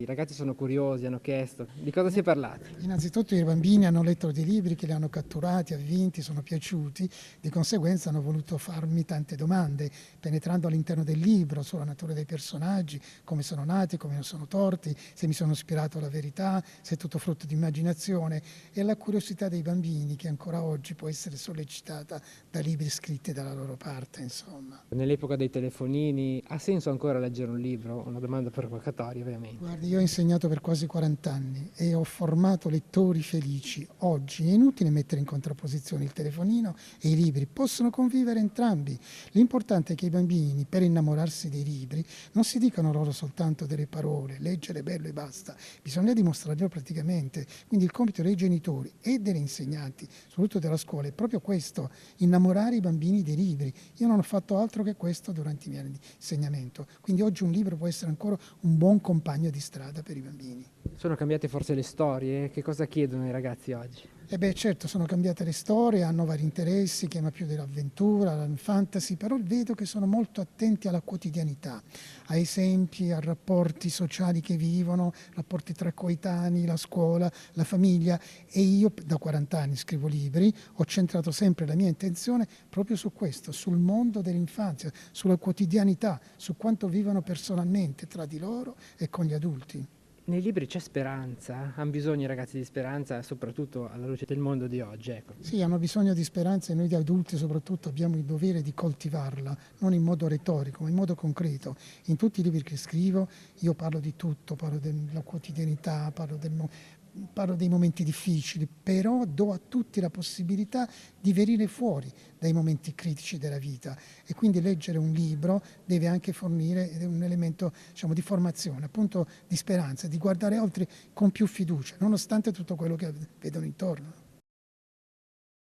ragazzi sono curiosi, hanno chiesto. Di cosa si è parlato? Innanzitutto i bambini hanno letto dei libri che li hanno catturati, avvinti, sono piaciuti, di conseguenza hanno voluto farmi tante domande, penetrando all'interno del libro sulla natura dei personaggi, come sono nati, come sono torti, se mi sono ispirato alla verità, se è tutto frutto di immaginazione, e la curiosità dei bambini che ancora oggi può essere sollecitata da libri scritti dalla loro parte, insomma. Nell'epoca dei telefonini, ha senso ancora leggere un libro? Una domanda provocatoria, ovviamente. Guardi, io ho insegnato per quasi 40 anni e ho formato lettori felici. Oggi è inutile mettere in contrapposizione il telefonino e i libri, possono convivere entrambi. L'importante è che i bambini, per innamorarsi dei libri, non si dicano loro soltanto delle parole, leggere è bello e basta, bisogna dimostrarlo praticamente. Quindi il compito dei genitori e degli insegnanti, soprattutto della scuola, è proprio questo, innamorare i bambini dei libri. Io non ho fatto altro che questo durante i miei anni di insegnamento, quindi oggi un libro può essere ancora un buon compagno di strada per i bambini. Sono cambiate forse le storie? Che cosa chiedono i ragazzi oggi? E beh, certo, sono cambiate le storie, hanno vari interessi, chiama più dell'avventura, la fantasy, però vedo che sono molto attenti alla quotidianità, a esempi, a rapporti sociali che vivono, rapporti tra coetanei, la scuola, la famiglia, e io da 40 anni scrivo libri, ho centrato sempre la mia intenzione proprio su questo, sul mondo dell'infanzia, sulla quotidianità, su quanto vivono personalmente tra di loro e con gli adulti. Nei libri c'è speranza? Han bisogno i ragazzi di speranza, soprattutto alla luce del mondo di oggi, ecco. Sì, hanno bisogno di speranza e noi di adulti soprattutto abbiamo il dovere di coltivarla, non in modo retorico, ma in modo concreto. In tutti i libri che scrivo io parlo di tutto, parlo della quotidianità, parlo dei momenti difficili, però do a tutti la possibilità di venire fuori dai momenti critici della vita, e quindi leggere un libro deve anche fornire un elemento, diciamo, di formazione, appunto di speranza, di guardare oltre con più fiducia, nonostante tutto quello che vedono intorno.